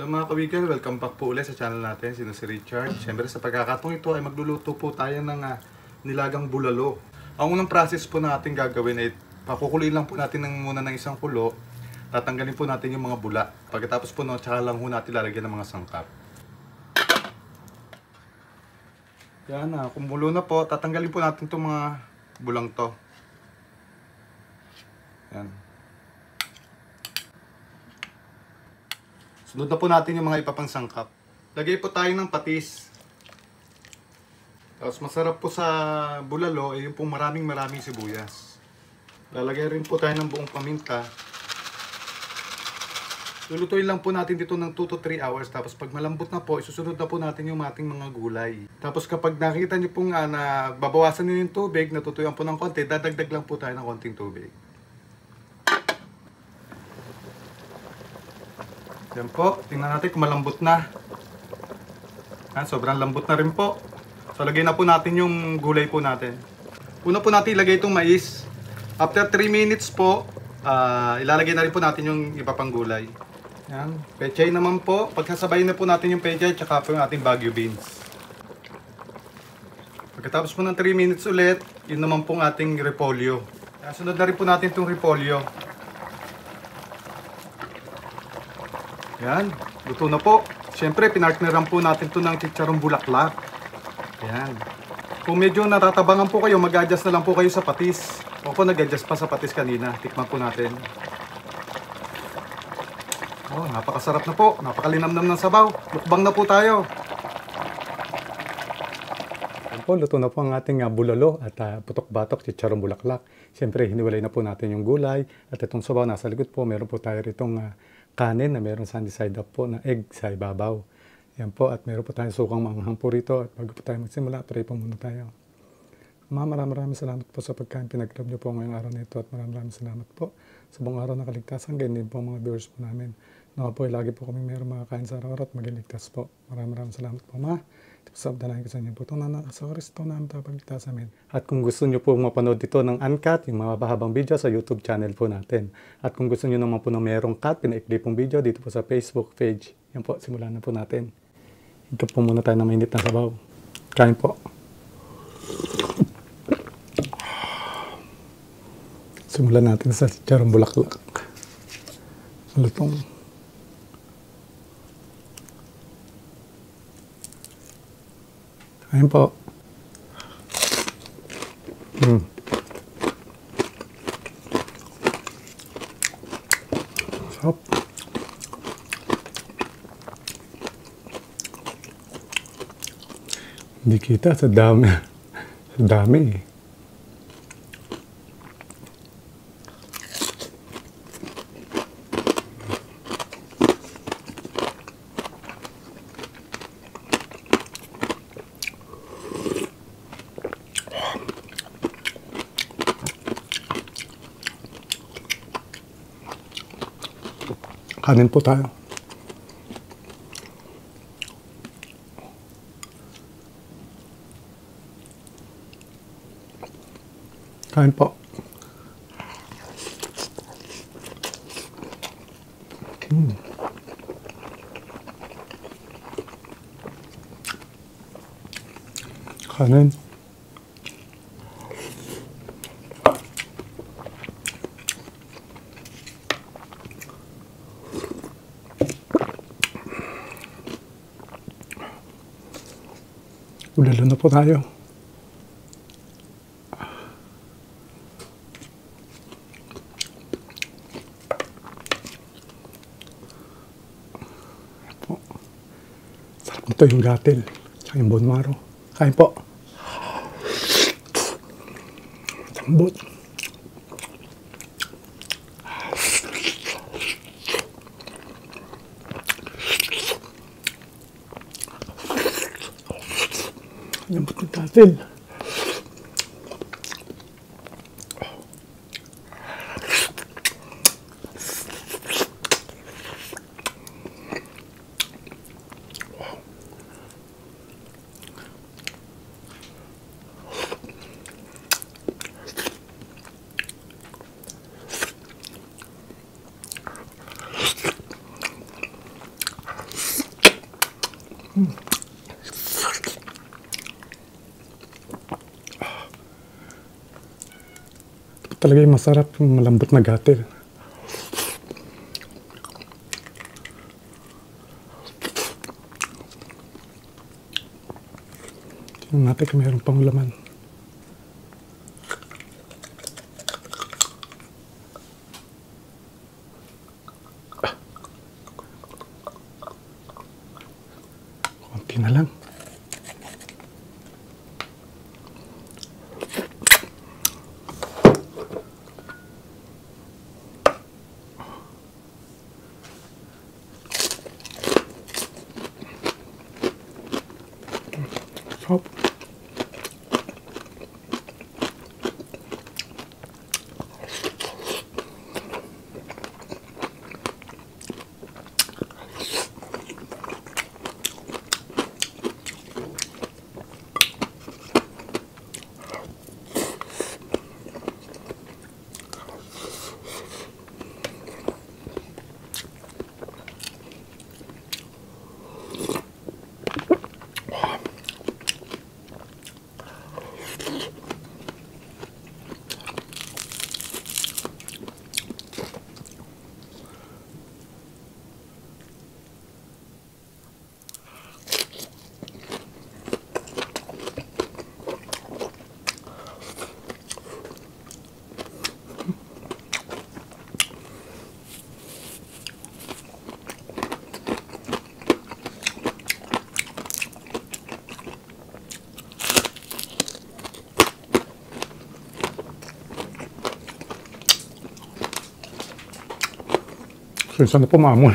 mga kawigan, welcome back po ulit sa channel natin, sino si Richard. Siyempre sa pagkakataong ito ay magluluto po tayo ng nilagang bulalo. Ang unang process po natin gagawin ay pakukuloyin lang po natin muna ng isang kulo. Tatanggalin po natin yung mga bula. Pagkatapos po tsaka lang po natin lalagyan ng mga sangkap. Yan kumulo na po, tatanggalin po natin itong mga bulang to. Yan. Sunod na po natin yung mga ipapang sangkap. Lagay po tayo ng patis. Tapos masarap po sa bulalo ay yung pong maraming sibuyas. Lalagay rin po tayo ng buong paminta. Lulutuin lang po natin dito ng 2 to 3 hours. Tapos pag malambot na po, isusunod na po natin yung ating mga gulay. Tapos kapag nakikita nyo pong na babawasan nyo yung tubig, natutuyuan po ng konti, dadagdag lang po tayo ng konting tubig. Yan po, tingnan natin kung malambot na. Sobrang lambot na rin po. So lagay na po natin yung gulay po natin. Una po natin ilagay itong mais. After 3 minutes po, ilalagay na rin po natin yung iba pang gulay. Yan, pechay naman po. Pagkasabayin na po natin yung pechay at po yung ating Baguio beans. Pagkatapos po ng 3 minutes ulit, yun naman pong ating repolyo. Sunod na rin po natin itong repolyo. Yan, luto na po. Siyempre, pinartneran po natin ito ng chicharong bulaklak. Yan. Kung medyo natatabangan po kayo, mag-adjust na lang po kayo sa patis. Ako nag-adjust pa sa patis kanina. Tikman po natin. Oh, napakasarap na po. Napakalinamnam ng sabaw. Mukbang na po tayo. Yan po, luto na po ang ating bulalo at putok-batok chicharong bulaklak. Siyempre, hiniwalay na po natin yung gulay. At itong sabaw nasa likod po, meron po tayo ritong kanin na meron sunny side up po na egg sa ibabaw. Yan po, at meron po tayong sukang manghang po rito. At bago po tayo magsimula, pray po muna tayo. Maraming salamat po sa pagkain pinag-grab niyo po ngayong araw na ito. At maraming salamat po sa buong araw na kaligtasan. Ganyan din po mga viewers po namin. Nawa po, lagi po kami meron makakain sa araw-araw at magiligtas po. Maraming salamat po, Ma. Sabdanahin ko sa inyo po itong sa oras ito na tapagligtas amin. At kung gusto nyo po mapanood dito ng uncut, yung mga mahabang video sa YouTube channel po natin. At kung gusto nyo naman po ng merong cut, pinaikli pong video dito po sa Facebook page. Yan po, simulan na po natin. Ito po muna tayo na mainit na sabaw. Kain po. Simulan natin sa chicharong bulaklak. Lutong. Ayun po. Sarap. Hindi kita sa dami. Sa dami eh. Kanin po tayo. Kain po. Kanin. Ulalo na po tayo. Po. Sarap nito yung gatil. Tsaka yung bone marrow. Kain po. Sambot. Lambot ng gatil. talaga yung masarap, yung malambot na gatel. Tingnan natin kung mayroon pang laman. Konti na lang. Hop. So, sana po maamon.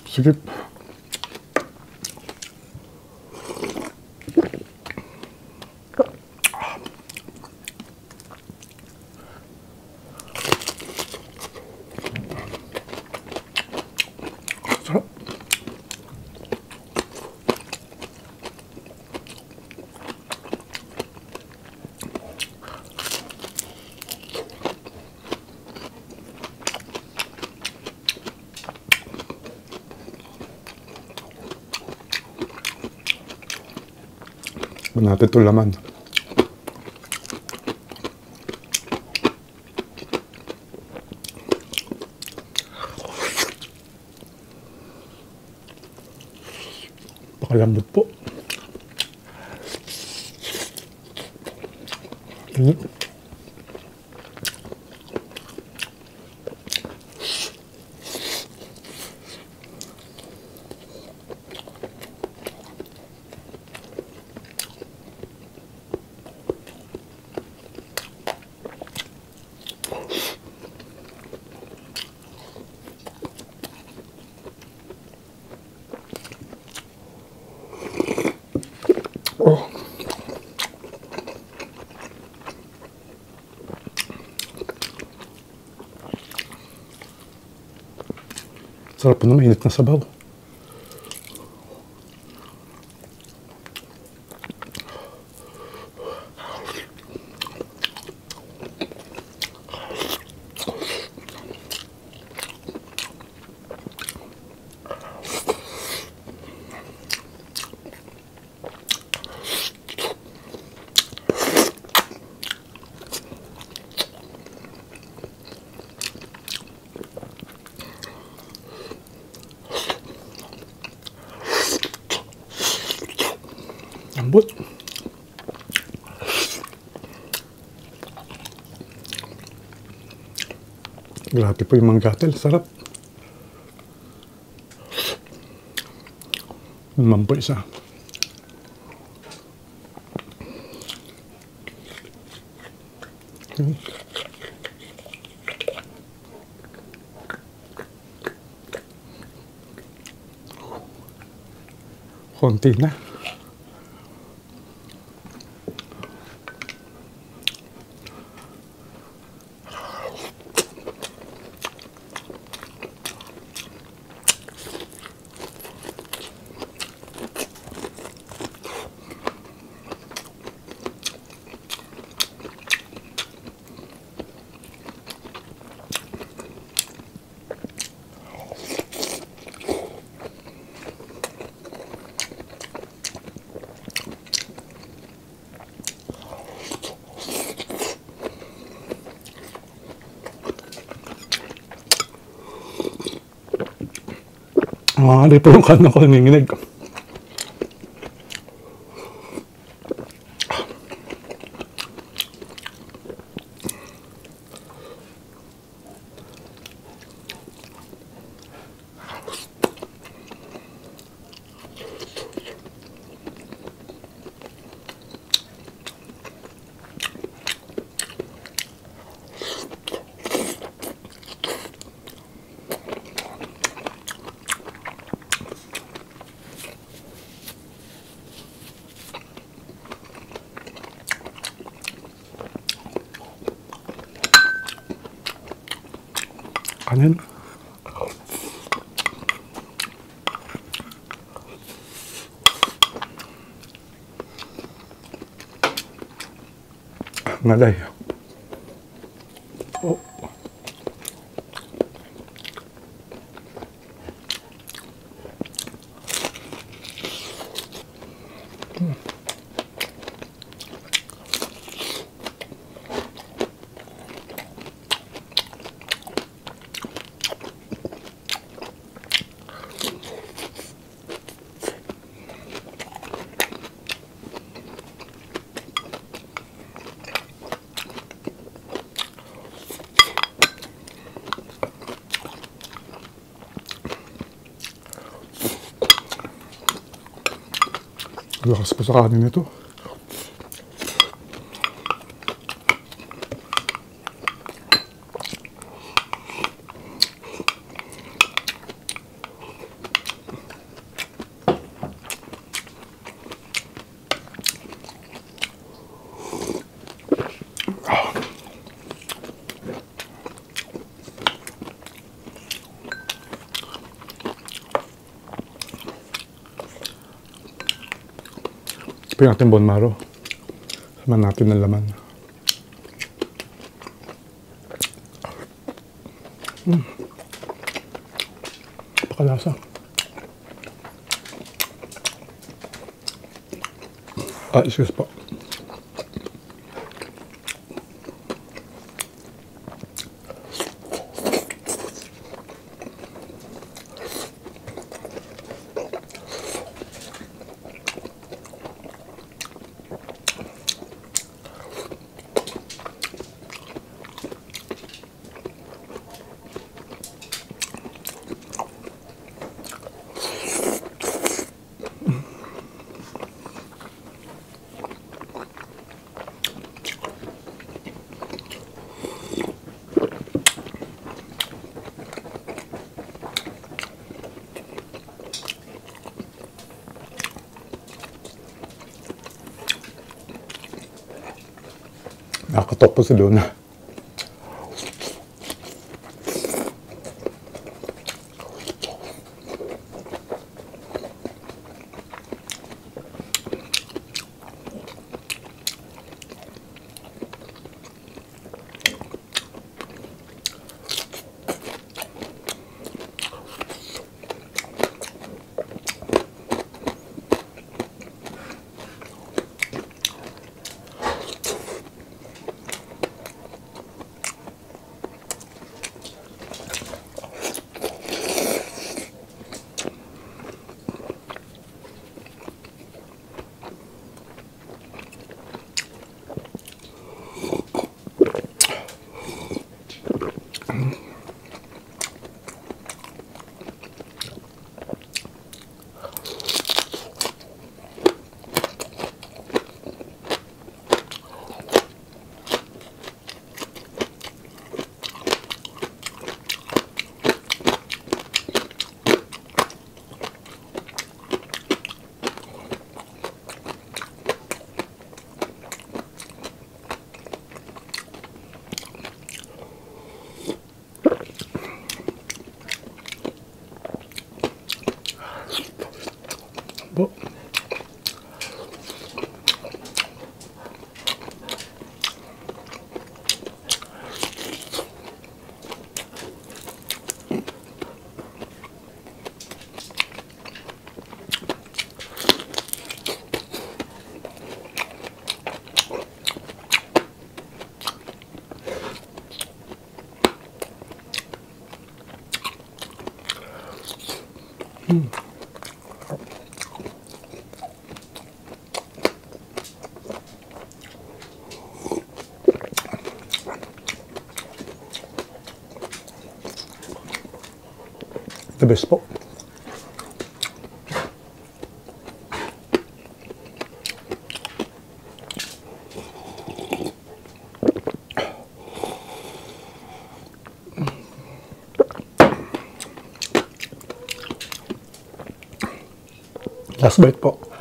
Sige. Sarap. Natin ito laman. Pakalambot po. Oh. Sarap po na mainit na sabaw. Lambot. Grabe po yung manggatel. Sarap. Naman po isa. Konti na. Nangangali po yung kanan ko, nanginginig. Kanin. Ngalay. Oh. Lakas pa sa kanin ito. Pagyan natin bone marrow. Saman natin ng laman. Pakalasa. Excuse po. Nakatok po si Luna. Po. The best po. Last bite po.